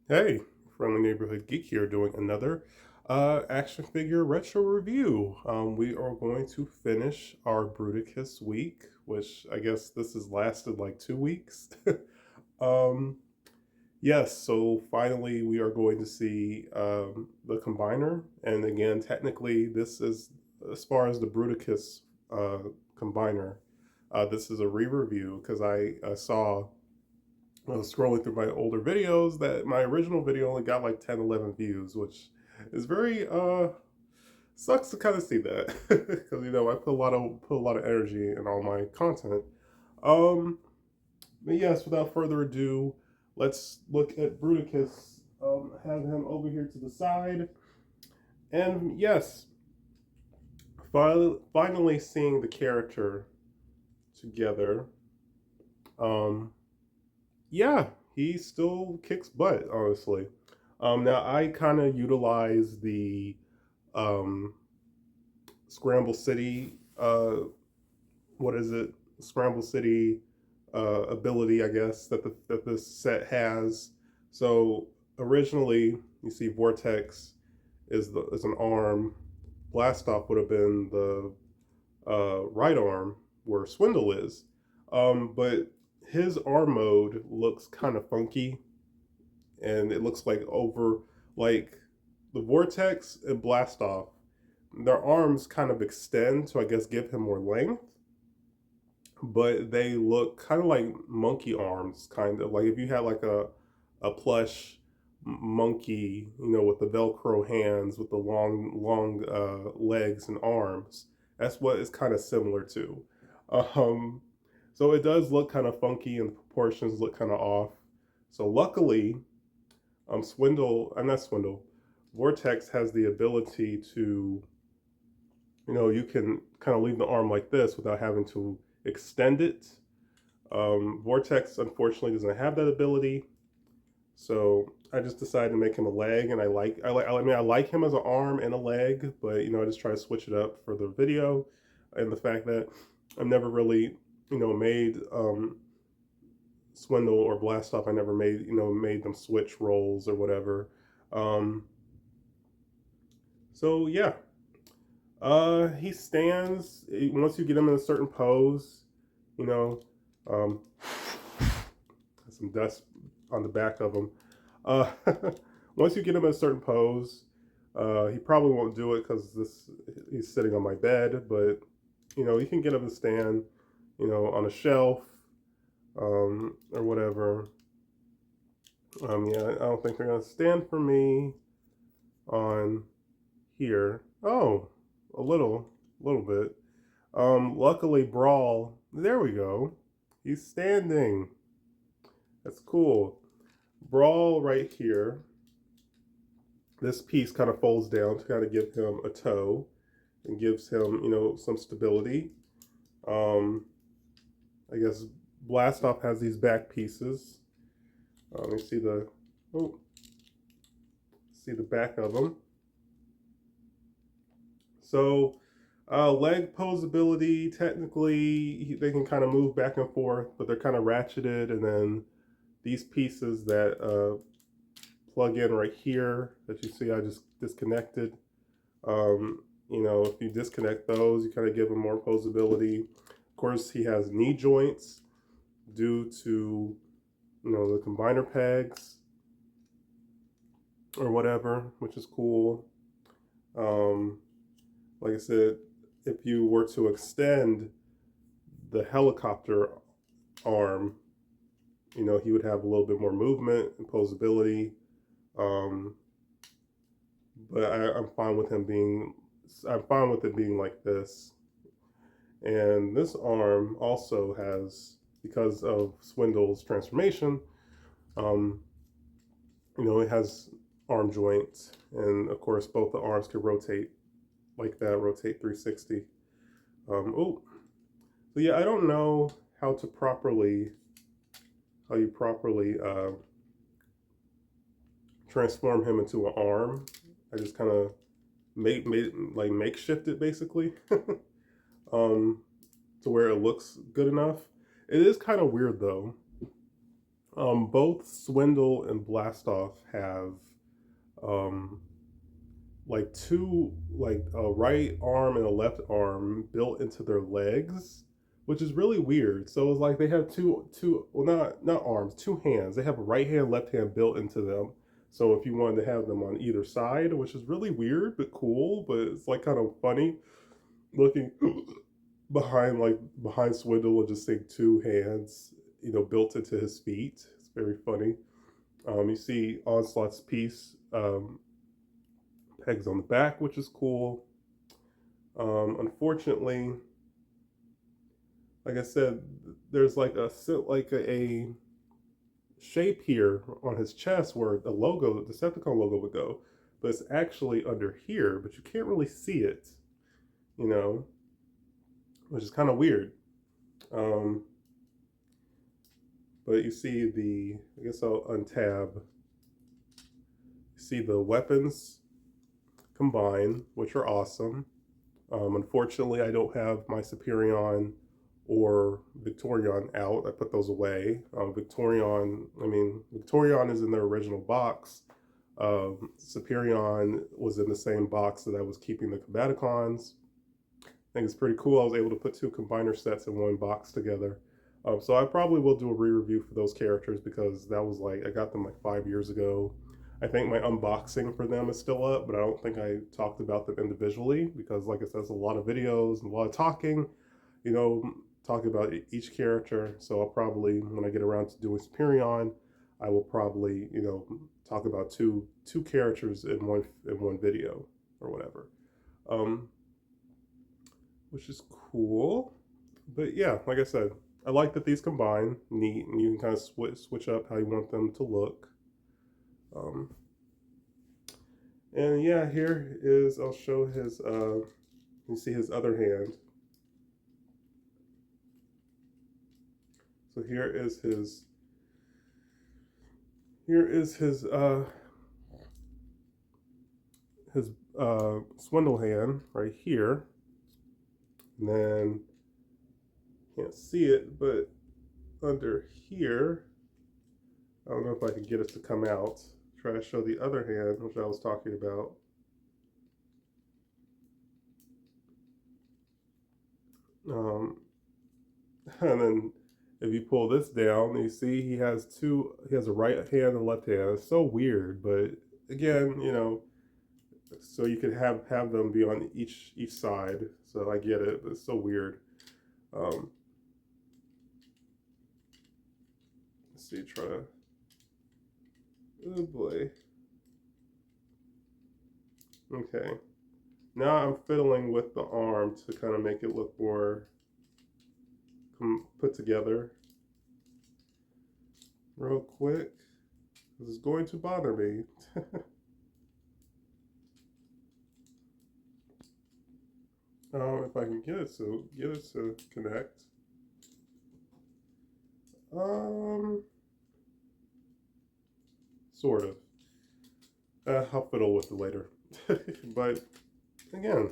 Hey, friendly neighborhood geek here doing another action figure retro review. We are going to finish our Bruticus week, which I guess this has lasted like 2 weeks. um, yes, so finally we are going to see the combiner, and again, technically, this is as far as the Bruticus uh, combiner. This is a re-review because I saw I was scrolling through my older videos that my original video only got like 10, 11 views, which is very sucks to kind of see that because I put a lot of energy in all my content. Um, but yes, without further ado, let's look at Bruticus. Have him over here to the side, and yes, finally seeing the character together. Um, Yeah, he still kicks butt, honestly. Now I kind of utilize the um, Scramble City. What is it? Scramble City ability, I guess that this set has. So originally, you see Vortex is an arm. Blastoff would have been the right arm where Swindle is. But his arm mode looks kind of funky, and it looks like the Vortex and Blastoff. Their arms kind of extend to, I guess, give him more length, but they look kind of like monkey arms, kind of like if you had like a plush monkey, with the Velcro hands, with the long legs and arms. That's what it's kind of similar to. Um, so it does look kind of funky, and the proportions look kind of off. So luckily, I'm not Swindle. Vortex has the ability to, you can kind of leave the arm like this without having to extend it. Vortex unfortunately doesn't have that ability, so I just decided to make him a leg, and I like him as an arm and a leg, but I just try to switch it up for the video, and the fact that I've never really, made Swindle or Blastoff. I never made them switch roles or whatever. Um, so yeah, he stands once you get him in a certain pose. You know, um, some dust on the back of him. Uh, once you get him in a certain pose, he probably won't do it because this he's sitting on my bed. But you can get him to stand, on a shelf, or whatever. Yeah, I don't think they're gonna stand for me on here. Oh, a little bit. Luckily, Brawl. There we go. He's standing. That's cool. Brawl right here. This piece kind of folds down to kind of give him a toe and gives him, some stability. Um, I guess Blastoff has these back pieces. Let me oh, see the back of them. So, leg posability, technically, they can kind of move back and forth, but they're kind of ratcheted. And then these pieces that plug in right here that you see I just disconnected. If you disconnect those, you kind of give him more posability. Of course, he has knee joints due to, the combiner pegs or whatever, which is cool. Um, like I said, if you were to extend the helicopter arm, he would have a little bit more movement and posability. Um, but I'm fine with I'm fine with it being like this. And this arm also has, because of Swindle's transformation, um, it has arm joints, and of course both the arms can rotate like that, rotate 360. Oh, so yeah, I don't know how you properly transform him into an arm. I just kind of makeshift it basically, um, to where it looks good enough. It is kind of weird though. Both Swindle and Blastoff have um, like two, like a right arm and a left arm built into their legs, which is really weird. So it's like they have two, well, not arms, two hands. They have a right hand, left hand built into them. So if you wanted to have them on either side, which is really weird but cool, but it's like kind of funny looking behind Swindle and just seeing two hands, built into his feet. It's very funny. You see Onslaught's piece pegs on the back, which is cool. Unfortunately, like I said, there's like a shape here on his chest where the logo, the Decepticon logo, would go, but it's actually under here, but you can't really see it, you know, which is kind of weird. Um, but you see I guess I'll untab. You see the weapons combine, which are awesome. Unfortunately, I don't have my Superion or Victorion out. I put those away. Victorion is in their original box. Superion was in the same box that I was keeping the Combaticons. I think it's pretty cool. I was able to put two combiner sets in one box together. So I probably will do a re-review for those characters because that was I got them like 5 years ago. I think my unboxing for them is still up, but I don't think I talked about them individually because, like I said, there's a lot of videos and a lot of talking, talking about each character. So I'll probably, when I get around to doing Superion, I will probably, talk about two characters in one video or whatever, which is cool. But yeah, like I said, I like that these combine neat, and you can kind of switch up how you want them to look. And yeah, here is, I'll show his, you see his other hand. So here is his Swindle hand right here. And then, can't see it, but under here, I don't know if I can get it to come out. Try to show the other hand, which I was talking about. And then if you pull this down, you see he has a right hand and a left hand. It's so weird, but again, so you could have them be on each side. So I get it, but it's so weird. Let's see, try to, oh boy. Okay. Now I'm fiddling with the arm to kind of make it look more put together. Real quick. This is going to bother me. If I can get it to connect. Sort of. I'll fiddle with it later. But again,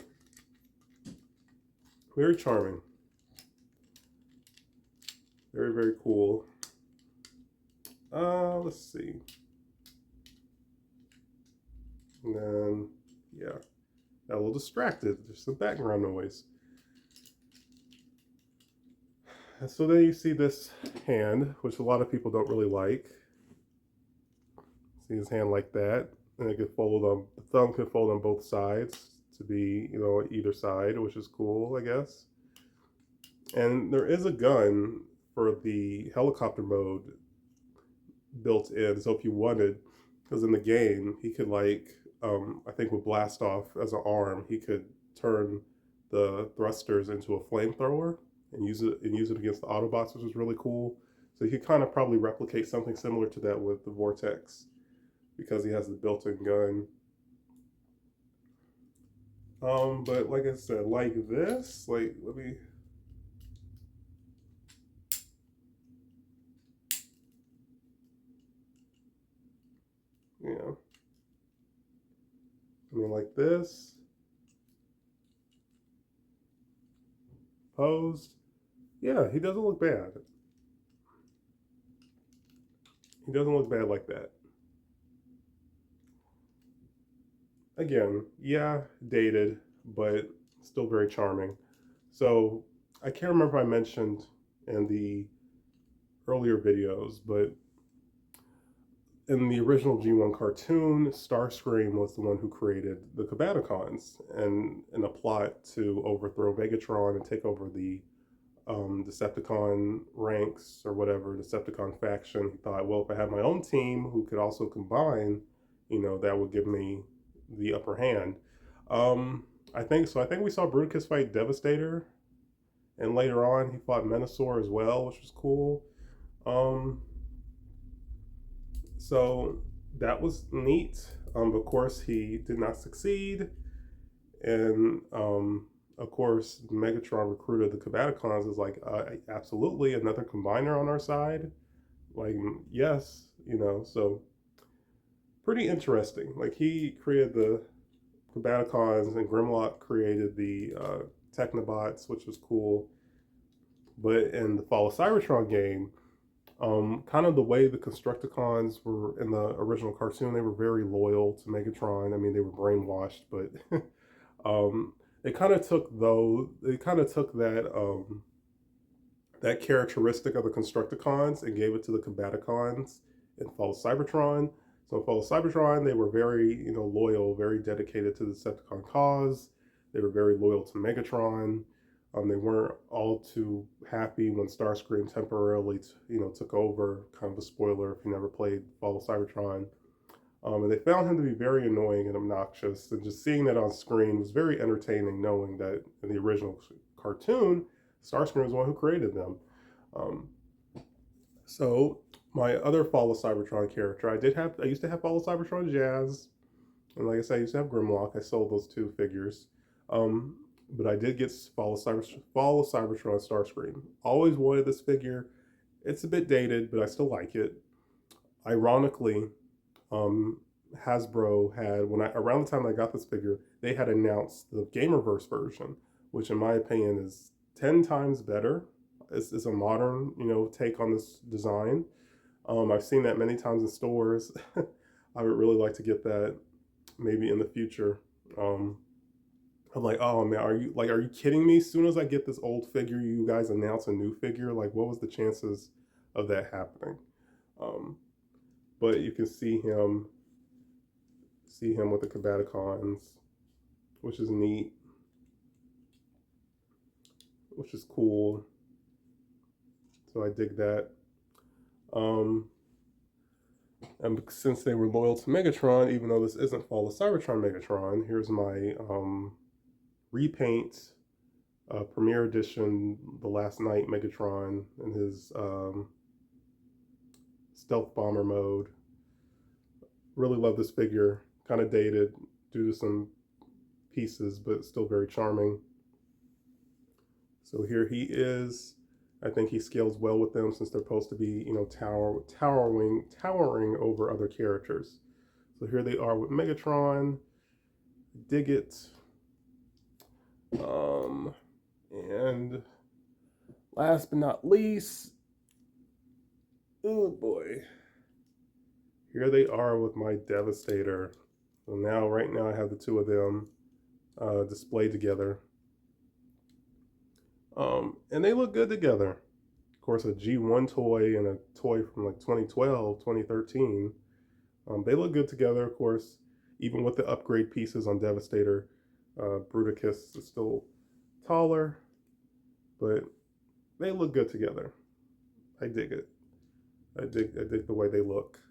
very charming. Very, very cool. Let's see. And then, yeah, got a little distracted. There's some background noise. And so then you see this hand, which a lot of people don't really like. See his hand like that, and it could fold on, the thumb could fold on both sides to be, either side, which is cool, I guess. And there is a gun for the helicopter mode built in, so if you wanted, because in the game he could I think with Blastoff as an arm, he could turn the thrusters into a flamethrower and use it against the Autobots, which is really cool. So you could kind of probably replicate something similar to that with the Vortex because he has the built-in gun. But like I said, like this, let me. Yeah. I mean, like this. Posed. Yeah, he doesn't look bad. He doesn't look bad like that. Again, yeah, dated, but still very charming. So I can't remember if I mentioned in the earlier videos, but in the original G1 cartoon, Starscream was the one who created the Combaticons, and in a plot to overthrow Megatron and take over the Decepticon ranks or whatever, Decepticon faction. He thought, well, if I had my own team who could also combine, that would give me the upper hand. I think so. I think we saw Bruticus fight Devastator, and later on he fought Menasor as well, which was cool. Um, so that was neat. Of course, he did not succeed, and of course, Megatron recruited the Combaticons is like, absolutely, another combiner on our side. Like, yes, so pretty interesting. Like, he created the Combaticons, and Grimlock created the Technobots, which was cool. But in the Fall of Cybertron game, kind of the way the Constructicons were in the original cartoon, they were very loyal to Megatron. I mean, they were brainwashed, but they kind of took that characteristic of the Constructicons and gave it to the Combaticons in Fall of Cybertron. So in Fall of Cybertron, they were very, loyal, very dedicated to the Decepticon cause. They were very loyal to Megatron. They weren't all too happy when Starscream temporarily, took over. Kind of a spoiler if you never played Fall of Cybertron. And they found him to be very annoying and obnoxious. And just seeing that on screen was very entertaining, knowing that in the original cartoon, Starscream was the one who created them. Um, so my other Fall of Cybertron character, I used to have Fall of Cybertron Jazz, and like I said, I used to have Grimlock. I sold those two figures. But I did get Fall of Cybertron Starscream. Always wanted this figure. It's a bit dated, but I still like it. Ironically, Hasbro had around the time I got this figure, they had announced the Gamerverse version, which in my opinion is 10 times better. It's a modern, take on this design. I've seen that many times in stores. I would really like to get that maybe in the future. I'm like, oh man, are you kidding me? As soon as I get this old figure, you guys announce a new figure. Like, what was the chances of that happening? But you can see him with the Combaticons, which is neat, which is cool. So I dig that. And since they were loyal to Megatron, even though this isn't Fall of Cybertron Megatron, here's my repaint Premier Edition The Last Night Megatron in his stealth bomber mode. Really love this figure. Kind of dated due to some pieces, but still very charming. So here he is. I think he scales well with them since they're supposed to be, towering over other characters. So here they are with Megatron. Dig it. And last but not least, oh boy, here they are with my Devastator. So right now I have the two of them displayed together. And they look good together. Of course, a G1 toy and a toy from like 2012, 2013. They look good together, of course, even with the upgrade pieces on Devastator. Bruticus is still taller, but they look good together. I dig it. I dig the way they look.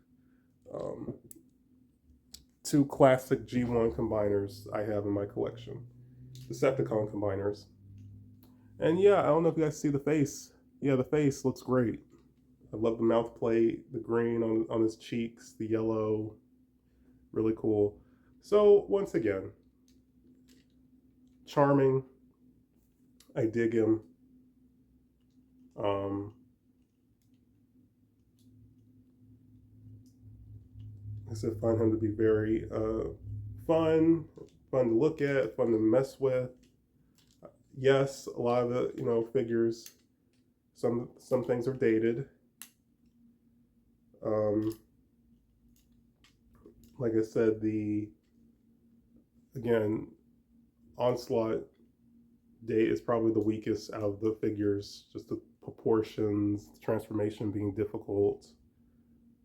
Two classic G1 combiners I have in my collection. Decepticon combiners. And yeah, I don't know if you guys see the face. Yeah, the face looks great. I love the mouth plate, the green on his cheeks, the yellow. Really cool. So once again, charming. I dig him. I said, find him to be very fun to look at, fun to mess with. Yes, a lot of the figures, some things are dated. Like I said, again, Onslaught Date is probably the weakest out of the figures. Just the proportions, the transformation being difficult.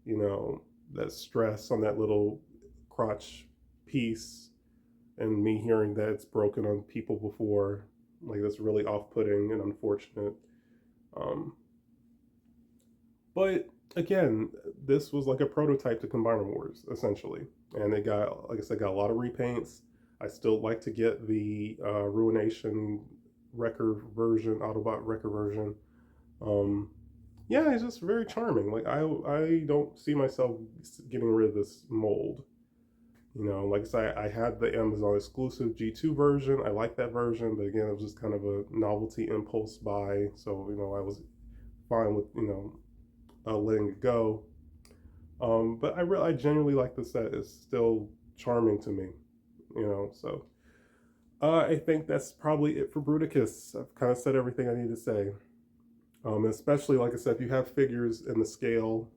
You know, that stress on that little crotch piece, and me hearing that it's broken on people before, like that's really off-putting and unfortunate. Um, but again, this was like a prototype to Combiner Wars essentially, and it got, like I said, got a lot of repaints. I still like to get the Ruination Wrecker version, Autobot Wrecker version. Um, yeah, it's just very charming. Like I don't see myself getting rid of this mold. You know, like I said, I had the Amazon exclusive G2 version. I like that version, but again, it was just kind of a novelty impulse buy. So, you know, I was fine with, letting it go. But I genuinely like the set. It's still charming to me, you know. So I think that's probably it for Bruticus. I've kind of said everything I need to say. Especially, like I said, if you have figures in the scale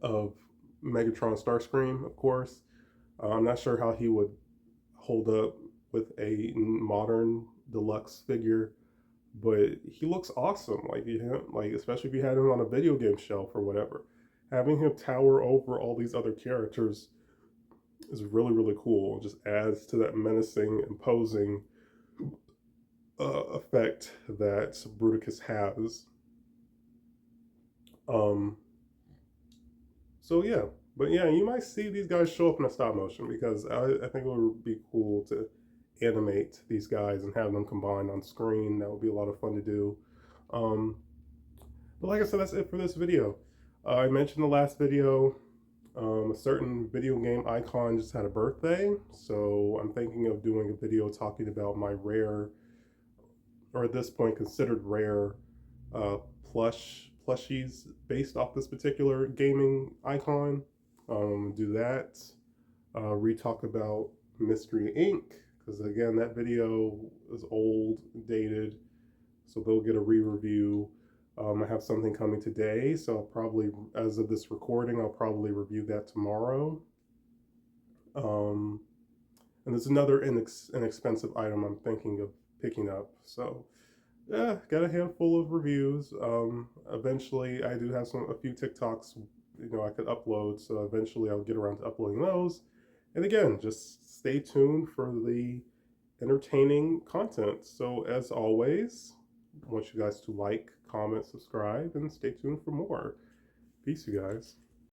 of Megatron Starscream, of course. I'm not sure how he would hold up with a modern deluxe figure, but he looks awesome. Like especially if you had him on a video game shelf or whatever, having him tower over all these other characters is really really cool. It just adds to that menacing, imposing effect that Bruticus has. Um, so yeah, but yeah, you might see these guys show up in a stop motion because I think it would be cool to animate these guys and have them combined on screen. That would be a lot of fun to do. Um, but like I said, that's it for this video. I mentioned the last video, a certain video game icon just had a birthday, so I'm thinking of doing a video talking about my rare, or at this point considered rare, uh, plushies based off this particular gaming icon. Do that. Re-talk about Mystery Inc. Because again, that video is old, dated, so they'll get a re-review. I have something coming today, so I'll probably, as of this recording, I'll probably review that tomorrow. And there's another inexpensive item I'm thinking of picking up. So yeah, got a handful of reviews. Eventually, I do have a few TikToks, I could upload. So eventually, I'll get around to uploading those. And again, just stay tuned for the entertaining content. So as always, I want you guys to like, comment, subscribe, and stay tuned for more. Peace, you guys.